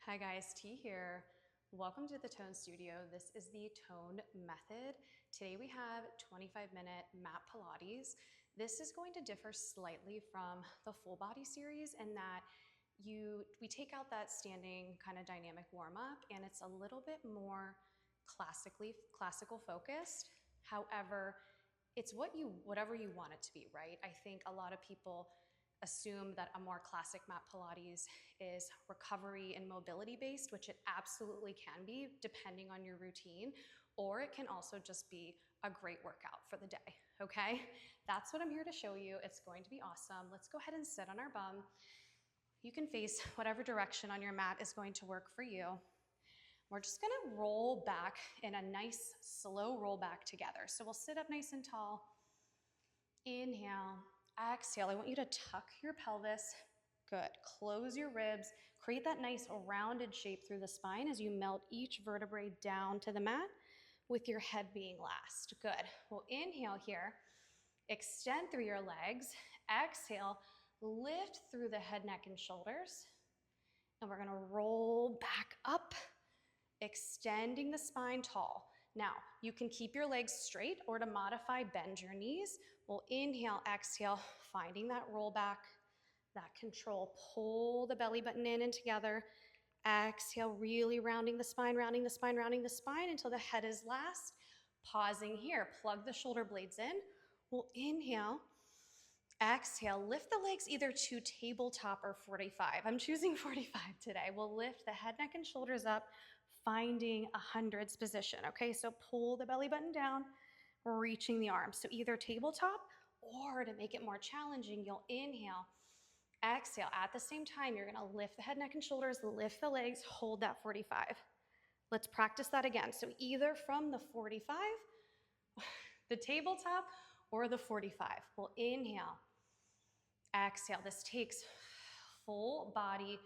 Hi guys, T here. Welcome to the Tone Studio. This is the Tone Method. Today we have 25-minute mat Pilates. This is going to differ slightly from the full body series in that we take out that standing kind of dynamic warm up and it's a little bit more classical focused. However, it's whatever you want it to be, right? I think a lot of people assume that a more classic mat Pilates is recovery and mobility based, which it absolutely can be depending on your routine, or it can also just be a great workout for the day, okay? That's what I'm here to show you. It's going to be awesome. Let's go ahead and sit on our bum. You can face whatever direction on your mat is going to work for you. We're just gonna roll back in a nice slow roll back together. So we'll sit up nice and tall. Inhale, exhale. I want you to tuck your pelvis. Good. Close your ribs. Create that nice rounded shape through the spine as you melt each vertebrae down to the mat with your head being last. Good. We'll inhale here. Extend through your legs. Exhale, lift through the head, neck, and shoulders. And we're gonna roll back up, extending the spine tall. Now, you can keep your legs straight or to modify, bend your knees. We'll inhale, exhale, finding that roll back, that control. Pull the belly button in and together. Exhale, really rounding the spine, rounding the spine, rounding the spine until the head is last. Pausing here, plug the shoulder blades in. We'll inhale, exhale, lift the legs either to tabletop or 45. I'm choosing 45 today. We'll lift the head, neck, and shoulders up, finding a hundreds position, okay? So pull the belly button down, reaching the arms. So either tabletop or to make it more challenging, you'll inhale, exhale. At the same time, you're gonna lift the head, neck, and shoulders, lift the legs, hold that 45. Let's practice that again. So either from the 45, the tabletop, or the 45. We'll inhale, exhale. This takes full body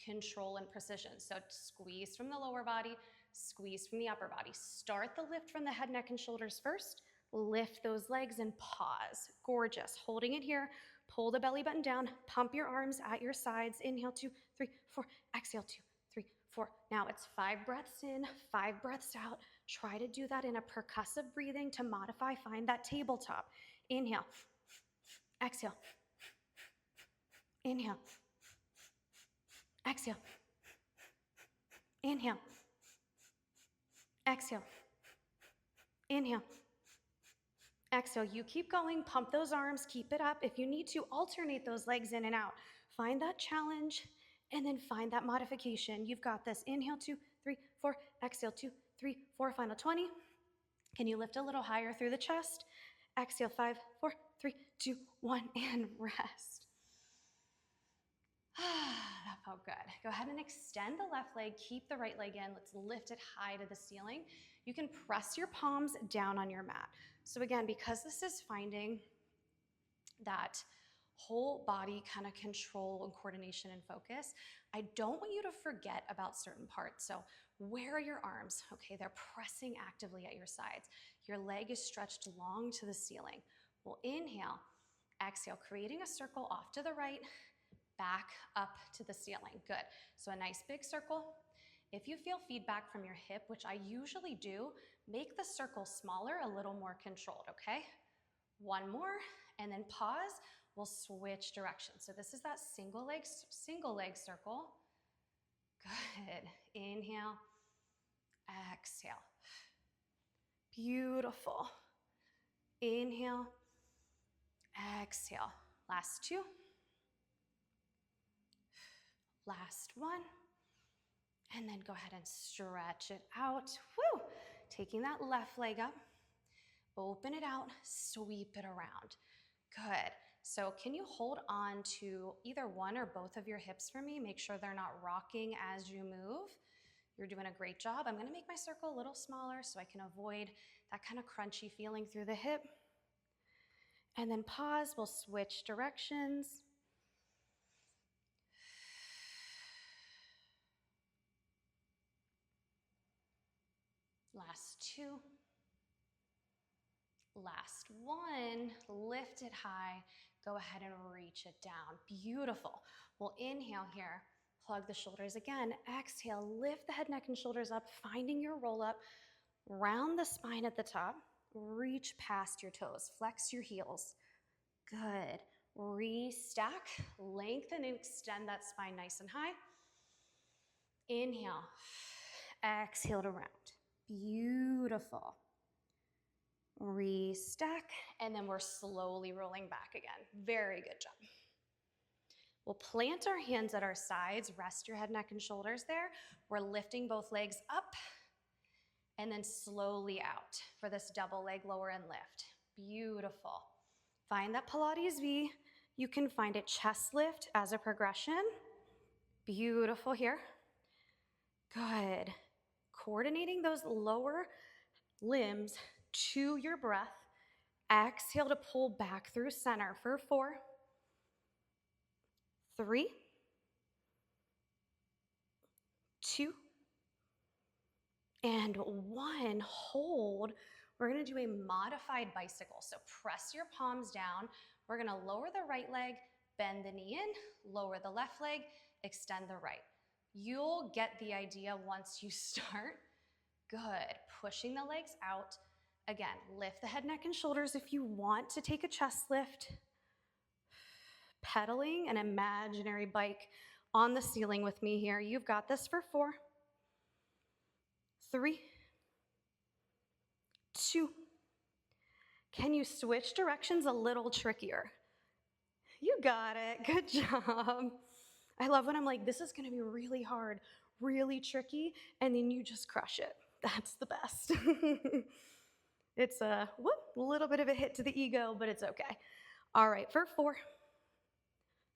control and precision. So squeeze from the lower body, squeeze from the upper body. Start the lift from the head, neck, and shoulders first. Lift those legs and pause. Gorgeous. Holding it here. Pull the belly button down. Pump your arms at your sides. Inhale, 2, 3, 4. Exhale, 2, 3, 4. Now it's 5 breaths in, 5 breaths out. Try to do that in a percussive breathing to modify. Find that tabletop. Inhale, exhale. Inhale, exhale, inhale, exhale, inhale, exhale. You keep going, pump those arms, keep it up. If you need to, alternate those legs in and out. Find that challenge and then find that modification. You've got this. Inhale, 2, 3, 4, exhale, 2, 3, 4, final 20. Can you lift a little higher through the chest? Exhale, 5, 4, 3, 2, 1, and rest. That felt good. Go ahead and extend the left leg, keep the right leg in. Let's lift it high to the ceiling. You can press your palms down on your mat. So again, because this is finding that whole body kind of control and coordination and focus, I don't want you to forget about certain parts. So where are your arms? Okay, they're pressing actively at your sides. Your leg is stretched long to the ceiling. We'll inhale, exhale, creating a circle off to the right, back up to the ceiling. Good. So a nice big circle. If you feel feedback from your hip, which I usually do, make the circle smaller, a little more controlled, okay? One more, and then pause. We'll switch directions. So this is that single leg circle. Good. Inhale, exhale. Beautiful. Inhale, exhale. Last 2. Last 1. And then go ahead and stretch it out. Woo! Taking that left leg up. Open it out, sweep it around. Good. So can you hold on to either one or both of your hips for me? Make sure they're not rocking as you move. You're doing a great job. I'm gonna make my circle a little smaller so I can avoid that kind of crunchy feeling through the hip. And then pause, we'll switch directions. Last 2. Last 1, lift it high, go ahead and reach it down. Beautiful. We'll inhale here, Plug the shoulders again. Exhale, lift the head, neck, and shoulders up, finding your roll up. Round the spine at the top. Reach past your toes. Flex your heels. Good. Restack, lengthen and extend that spine nice and high. Inhale. Exhale to round. Beautiful. Restack, and then we're slowly rolling back again. Very good job. We'll plant our hands at our sides, rest your head, neck, and shoulders there. We're lifting both legs up and then slowly out for this double leg lower and lift. Beautiful. Find that Pilates V. You can find it chest lift as a progression. Beautiful here. Good. Coordinating those lower limbs to your breath. Exhale to pull back through center for 4, 3, 2, and 1. Hold. We're gonna do a modified bicycle. So press your palms down. We're gonna lower the right leg, bend the knee in, lower the left leg, extend the right. You'll get the idea once you start. Good. Pushing the legs out. Again, lift the head, neck, and shoulders if you want to take a chest lift. Pedaling an imaginary bike on the ceiling with me here. You've got this for 4, 3, 2. Can you switch directions a little trickier? You got it. Good job. I love when I'm like, this is going to be really hard, really tricky, and then you just crush it. That's the best. It's a little bit of a hit to the ego, but it's okay. All right, for 4,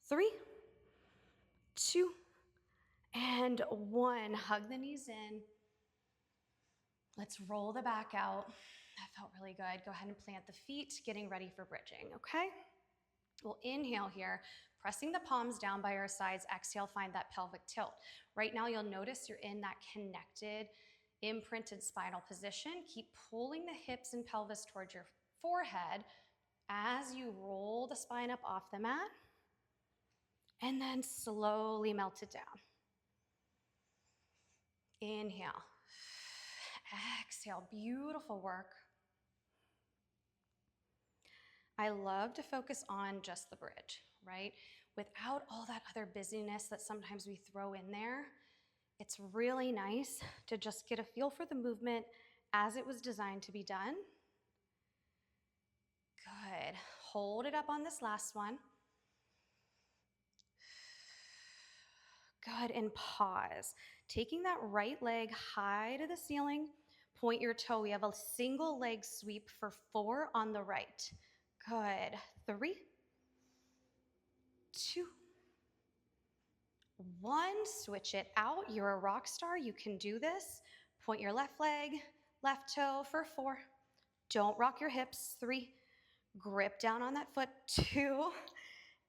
3, 2, and 1. Hug the knees in. Let's roll the back out. That felt really good. Go ahead and plant the feet, getting ready for bridging, okay? We'll inhale here, pressing the palms down by our sides. Exhale, find that pelvic tilt. Right now, you'll notice you're in that connected, imprinted spinal position. Keep pulling the hips and pelvis towards your forehead as you roll the spine up off the mat, and then slowly melt it down. Inhale. Exhale. Beautiful work. I love to focus on just the bridge, right? Without all that other busyness that sometimes we throw in there, it's really nice to just get a feel for the movement as it was designed to be done. Good. Hold it up on this last one. Good, and pause. Taking that right leg high to the ceiling, point your toe. We have a single leg sweep for 4 on the right. Good. 3, 2, 1. Switch it out. You're a rock star. You can do this. Point your left leg, left toe for 4. Don't rock your hips. 3. Grip down on that foot. 2.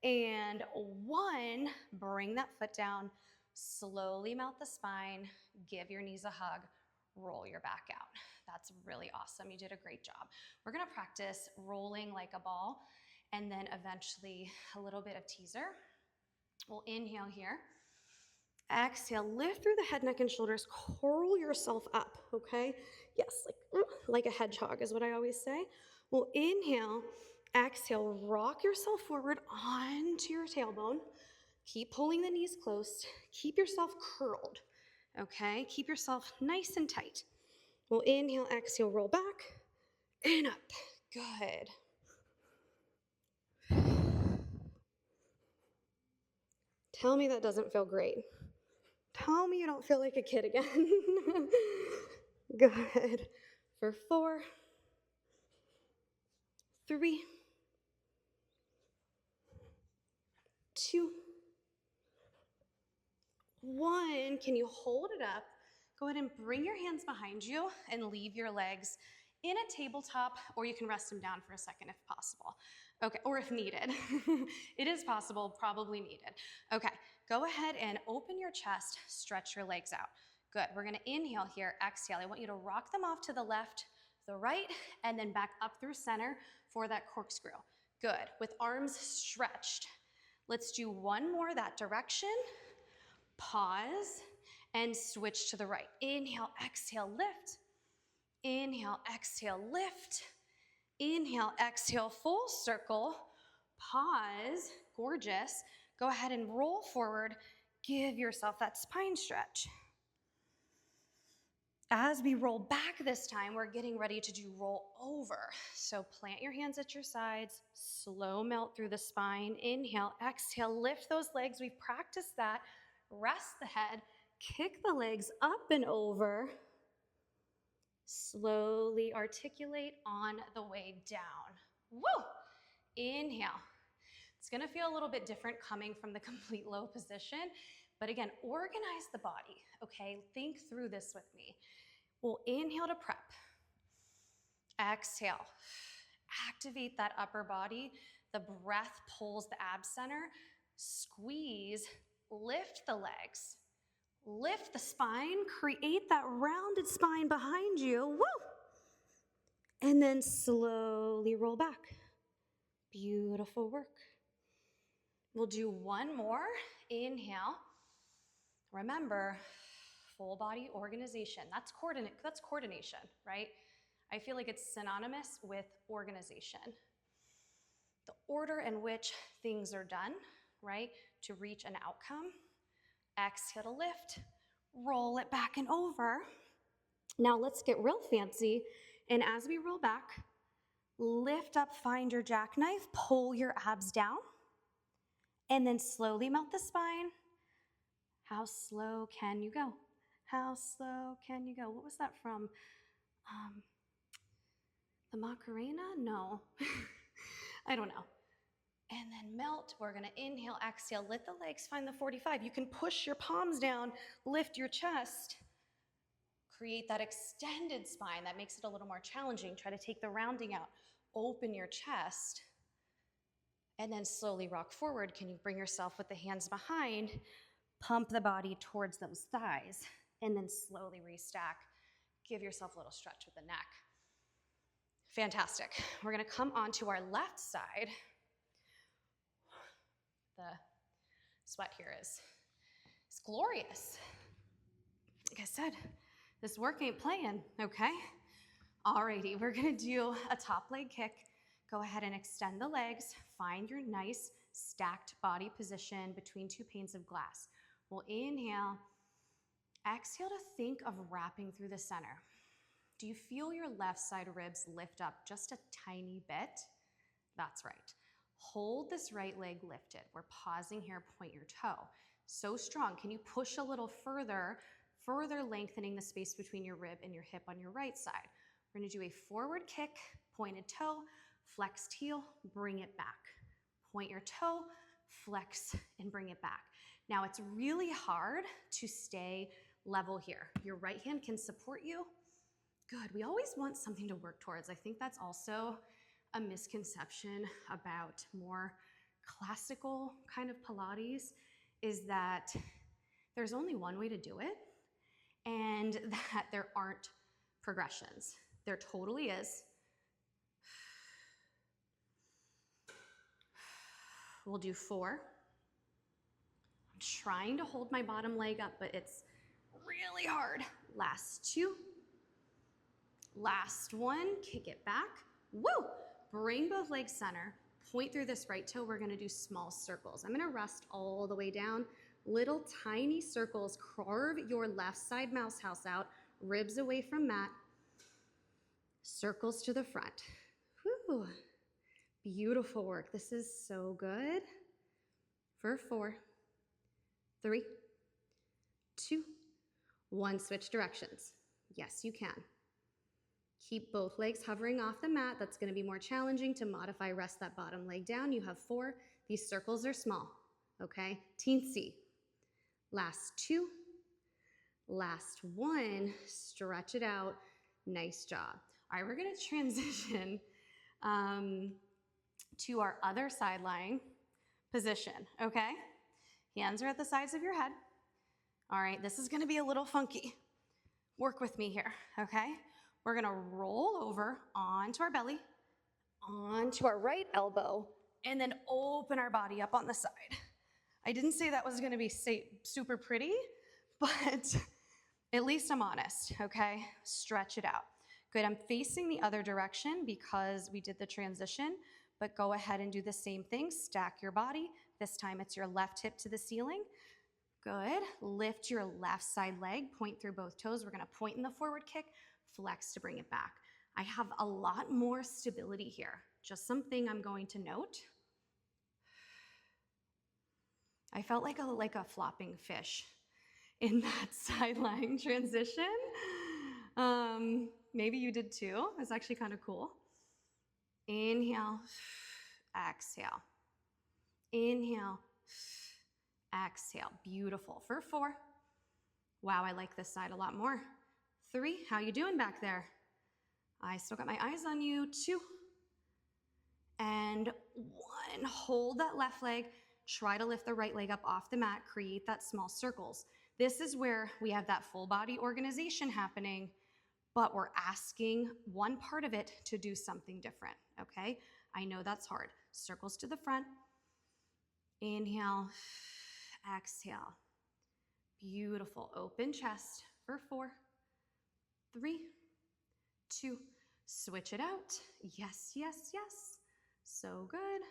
And 1. Bring that foot down. Slowly melt the spine. Give your knees a hug. Roll your back out. That's really awesome. You did a great job. We're going to practice rolling like a ball and then eventually a little bit of teaser. We'll inhale here. Exhale, lift through the head, neck, and shoulders. Curl yourself up, okay? Yes, like a hedgehog is what I always say. We'll inhale, exhale, rock yourself forward onto your tailbone. Keep pulling the knees close. Keep yourself curled, okay? Keep yourself nice and tight. We'll inhale, exhale, roll back and up. Good. Tell me that doesn't feel great. Tell me you don't feel like a kid again. Good. For 4, 3, 2, 1. Can you hold it up? Go ahead and bring your hands behind you and leave your legs in a tabletop, or you can rest them down for a second if possible. Okay, or if needed. It is possible, probably needed. Okay, go ahead and open your chest, stretch your legs out. Good, we're gonna inhale here, exhale. I want you to rock them off to the left, the right, and then back up through center for that corkscrew. Good, with arms stretched. Let's do one more that direction. pause, and switch to the right. Inhale, exhale, lift. Inhale, exhale, lift. Inhale, exhale, full circle. Pause, gorgeous. Go ahead and roll forward. Give yourself that spine stretch. As we roll back this time, we're getting ready to do roll over. So plant your hands at your sides, slow melt through the spine. Inhale, exhale, lift those legs. We've practiced that. Rest the head, kick the legs up and over. Slowly articulate on the way down. Woo! Inhale. It's gonna feel a little bit different coming from the complete low position, but again, organize the body, okay? Think through this with me. We'll inhale to prep. Exhale. Activate that upper body. The breath pulls the ab center. Squeeze, lift the legs. Lift the spine, create that rounded spine behind you. Woo! And then slowly roll back. Beautiful work. We'll do one more. Inhale. Remember, full body organization. That's coordination, right? I feel like it's synonymous with organization. The order in which things are done, right, to reach an outcome. Exhale to lift, roll it back and over. Now let's get real fancy. And as we roll back, lift up, find your jackknife, pull your abs down, and then slowly melt the spine. How slow can you go? How slow can you go? What was that from? The Macarena? No. I don't know. And then melt. We're gonna inhale, exhale, let the legs find the 45. You can push your palms down, lift your chest, create that extended spine. That makes it a little more challenging. Try to take the rounding out, open your chest, and then slowly rock forward. Can you bring yourself with the hands behind, pump the body towards those thighs, and then slowly restack. Give yourself a little stretch with the neck. Fantastic. We're gonna come onto our left side. The sweat here is glorious. Like I said, this work ain't playing, okay? Alrighty, we're gonna do a top leg kick. Go ahead and extend the legs. Find your nice stacked body position between two panes of glass. We'll inhale. Exhale to think of wrapping through the center. Do you feel your left side ribs lift up just a tiny bit? That's right. Hold this right leg lifted. We're pausing here, point your toe. So strong. Can you push a little further lengthening the space between your rib and your hip on your right side? We're gonna do a forward kick, pointed toe, flexed heel, bring it back. Point your toe, flex, and bring it back. Now it's really hard to stay level here. Your right hand can support you. Good, we always want something to work towards. I think that's also a misconception about more classical kind of Pilates, is that there's only one way to do it and that there aren't progressions. There totally is. We'll do 4. I'm trying to hold my bottom leg up, but it's really hard. Last 2. Last 1, kick it back. Woo! Bring both legs center. Point through this right toe. We're gonna do small circles. I'm gonna rest all the way down. Little tiny circles. Carve your left side mouse house out. Ribs away from mat. Circles to the front. Whew. Beautiful work. This is so good. For 4, 3, 2, 1. Switch directions. Yes, you can. Keep both legs hovering off the mat. That's going to be more challenging to modify. Rest that bottom leg down. You have 4. These circles are small, okay? Teensy. Last 2. Last 1. Stretch it out. Nice job. All right, we're going to transition to our other side lying position, okay? Hands are at the sides of your head. All right, this is going to be a little funky. Work with me here, okay? We're gonna roll over onto our belly, onto our right elbow, and then open our body up on the side. I didn't say that was gonna be super pretty, but at least I'm honest, okay? Stretch it out. Good, I'm facing the other direction because we did the transition, but go ahead and do the same thing. Stack your body. This time it's your left hip to the ceiling. Good, lift your left side leg, point through both toes. We're gonna point in the forward kick, flex to bring it back. I have a lot more stability here. Just something I'm going to note. I felt like a flopping fish in that side lying transition. Maybe you did too. It's actually kind of cool. Inhale, exhale. Inhale, exhale. Beautiful. For 4. Wow, I like this side a lot more. 3, how you doing back there? I still got my eyes on you. 2, and 1. Hold that left leg. Try to lift the right leg up off the mat. Create that small circles. This is where we have that full body organization happening, but we're asking one part of it to do something different, okay? I know that's hard. Circles to the front. Inhale, exhale. Beautiful. Open chest for 4, 3, 2. Switch it out. Yes, yes, yes. So good.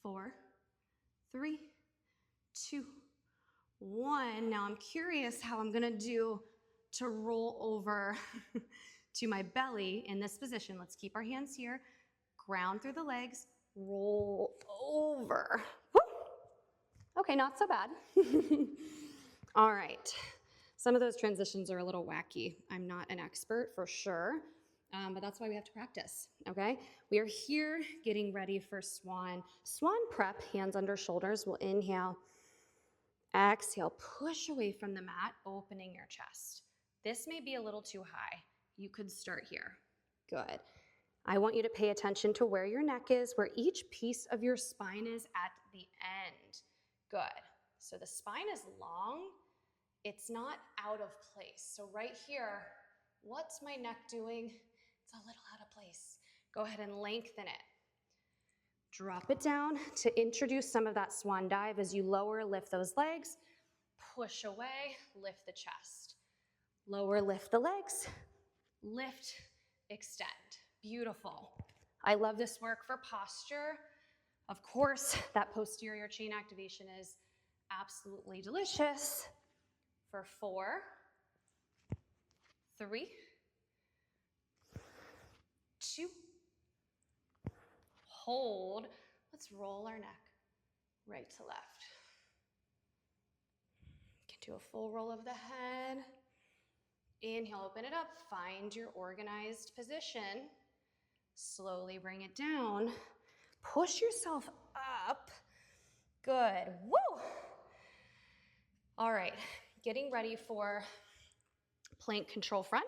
4, 3, 2, 1. Now I'm curious how I'm gonna do to roll over to my belly in this position. Let's keep our hands here. Ground through the legs, roll over. Woo. Okay, not so bad. All right. Some of those transitions are a little wacky. I'm not an expert for sure, but that's why we have to practice, okay? We are here getting ready for swan. Swan prep, hands under shoulders. We'll inhale, exhale, push away from the mat, opening your chest. This may be a little too high. You could start here. Good. I want you to pay attention to where your neck is, where each piece of your spine is at the end. Good. So the spine is long. It's not out of place. So right here, what's my neck doing? It's a little out of place. Go ahead and lengthen it. Drop it down to introduce some of that swan dive as you lower, lift those legs, push away, lift the chest. Lower, lift the legs, lift, extend. Beautiful. I love this work for posture. Of course, that posterior chain activation is absolutely delicious. For 4, 3, 2, hold. Let's roll our neck right to left. You can do a full roll of the head. Inhale, open it up. Find your organized position. Slowly bring it down. Push yourself up. Good. Woo! All right, getting ready for plank control front.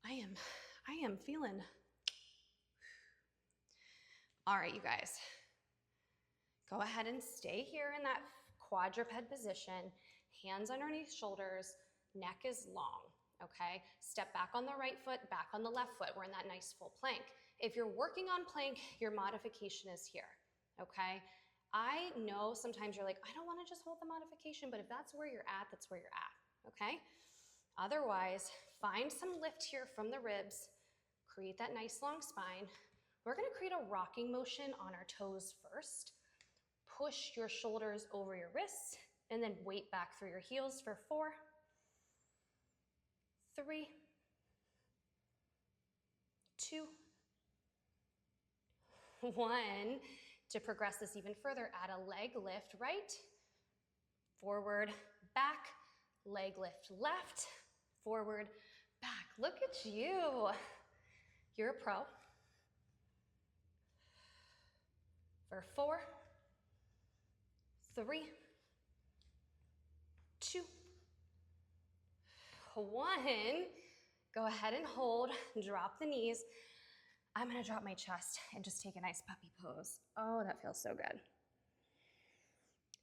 I am feeling. All right, you guys. Go ahead and stay here in that quadruped position. Hands underneath shoulders. Neck is long, okay? Step back on the right foot, back on the left foot. We're in that nice full plank. If you're working on plank, your modification is here, okay? I know sometimes you're like, I don't want to just hold the modification, but if that's where you're at, that's where you're at, okay? Otherwise, find some lift here from the ribs. Create that nice long spine. We're going to create a rocking motion on our toes first. Push your shoulders over your wrists and then weight back through your heels for 4, 3, 2, 1. To progress this even further, add a leg lift right, forward, back, leg lift left, forward, back. Look at you. You're a pro. For 4, 3, 2, 1. Go ahead and hold, drop the knees. I'm gonna drop my chest and just take a nice puppy pose. Oh, that feels so good.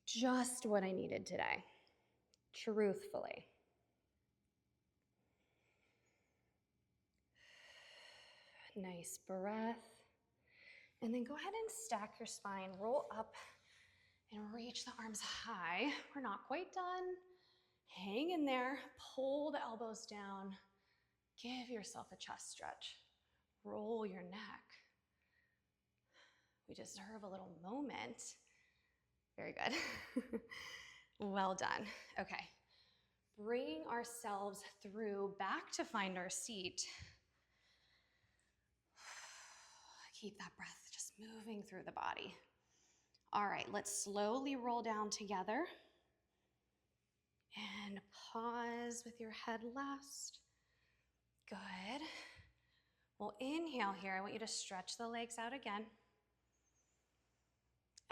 Just what I needed today, truthfully. Nice breath. And then go ahead and stack your spine, roll up and reach the arms high. We're not quite done. Hang in there, pull the elbows down. Give yourself a chest stretch. Roll your neck. We deserve a little moment. Very good. Well done. Okay. Bring ourselves through back to find our seat. Keep that breath just moving through the body. All right, let's slowly roll down together. And pause with your head last. Good. We'll inhale here. I want you to stretch the legs out again.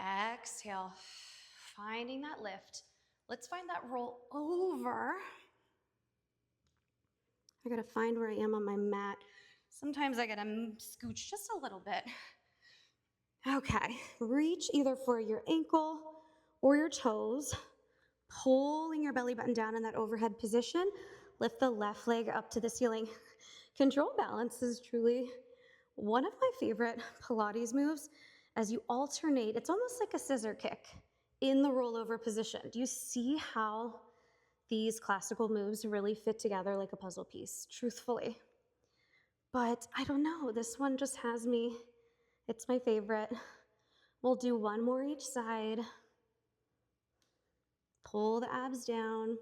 Exhale, finding that lift. Let's find that roll over. I gotta find where I am on my mat. Sometimes I gotta scooch just a little bit. Okay, reach either for your ankle or your toes, pulling your belly button down in that overhead position. Lift the left leg up to the ceiling. Control balance is truly one of my favorite Pilates moves as you alternate. It's almost like a scissor kick in the rollover position. Do you see how these classical moves really fit together like a puzzle piece, truthfully? But I don't know, this one just has me. It's my favorite. We'll do one more each side. Pull the abs down.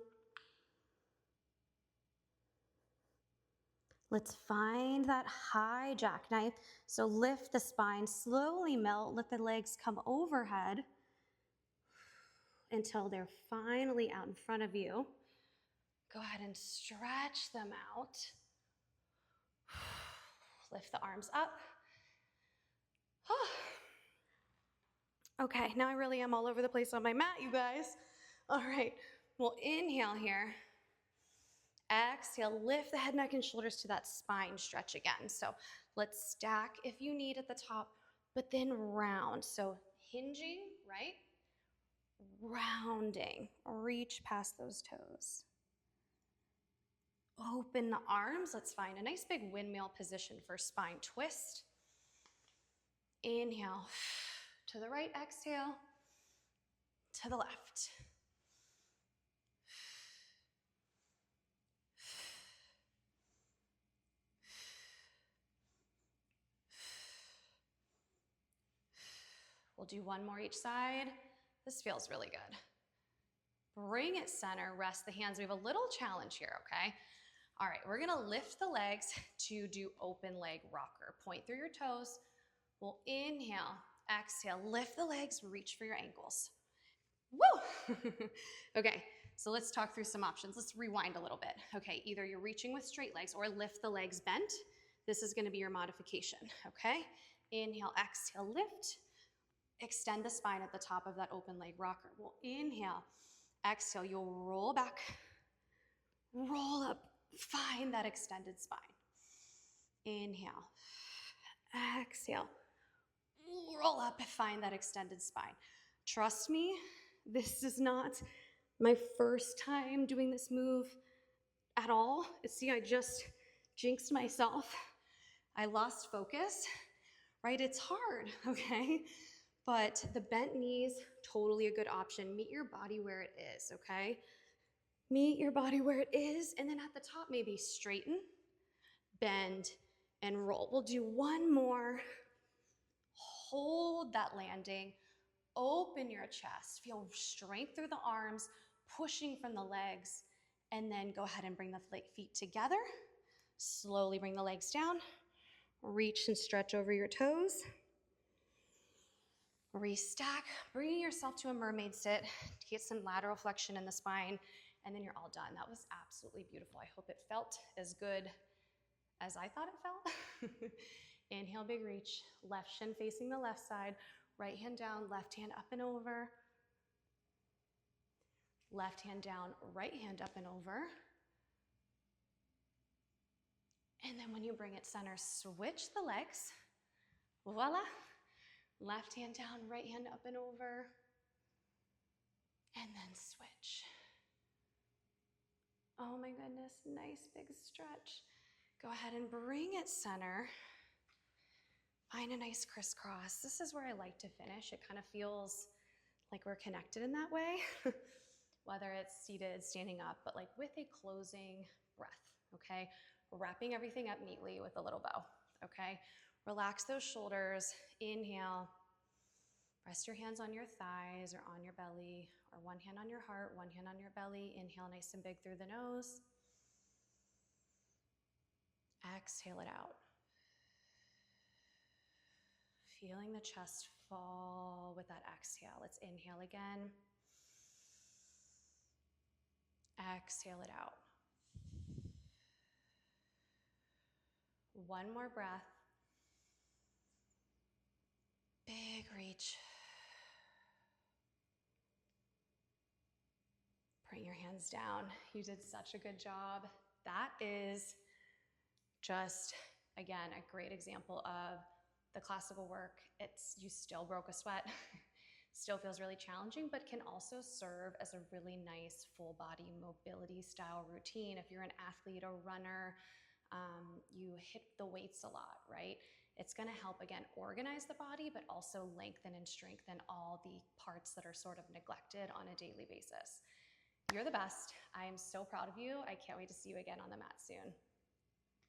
Let's find that high jackknife. So lift the spine, slowly melt, let the legs come overhead until they're finally out in front of you. Go ahead and stretch them out. Lift the arms up. Okay, now I really am all over the place on my mat, you guys. All right, we'll inhale here. Exhale, lift the head, neck, and shoulders to that spine stretch again. So let's stack if you need at the top, but then round. So hinging, right? Rounding, reach past those toes. Open the arms. Let's find a nice big windmill position for spine twist. Inhale to the right, exhale to the left. We'll do one more each side. This feels really good. Bring it center, rest the hands. We have a little challenge here, okay? All right, we're gonna lift the legs to do open leg rocker. Point through your toes. We'll inhale, exhale, lift the legs, reach for your ankles. Woo! Okay, so let's talk through some options. Let's rewind a little bit. Okay, either you're reaching with straight legs or lift the legs bent. This is gonna be your modification, okay? Inhale, exhale, lift. Extend the spine at the top of that open leg rocker. We'll inhale, exhale, you'll roll back, roll up, find that extended spine. Inhale, exhale, roll up, find that extended spine. Trust me, this is not my first time doing this move at all. See, I just jinxed myself. I lost focus, right? It's hard, okay? But the bent knees, totally a good option. Meet your body where it is, okay? Meet your body where it is, and then at the top, maybe straighten, bend, and roll. We'll do one more. Hold that landing. Open your chest. Feel strength through the arms, pushing from the legs, and then go ahead and bring the feet together. Slowly bring the legs down. Reach and stretch over your toes. Restack, bringing yourself to a mermaid sit to get some lateral flexion in the spine, and then you're all done. That was absolutely beautiful. I hope it felt as good as I thought it felt. Inhale, big reach. Left shin facing the left side. Right hand down, left hand up and over. Left hand down, right hand up and over. And then when you bring it center, switch the legs. Voila. Left hand down, right hand up and over. And then switch. Oh my goodness, nice big stretch. Go ahead and bring it center. Find a nice crisscross. This is where I like to finish. It kind of feels like we're connected in that way, whether it's seated, standing up, but like with a closing breath, okay? Wrapping everything up neatly with a little bow, okay? Relax those shoulders, inhale. Rest your hands on your thighs or on your belly, or one hand on your heart, one hand on your belly. Inhale nice and big through the nose. Exhale it out. Feeling the chest fall with that exhale. Let's inhale again. Exhale it out. One more breath. Big reach. Bring your hands down. You did such a good job. That is just, again, a great example of the classical work. You still broke a sweat, still feels really challenging, but can also serve as a really nice full body mobility style routine. If you're an athlete or runner, you hit the weights a lot, right? It's gonna help, again, organize the body, but also lengthen and strengthen all the parts that are sort of neglected on a daily basis. You're the best. I am so proud of you. I can't wait to see you again on the mat soon.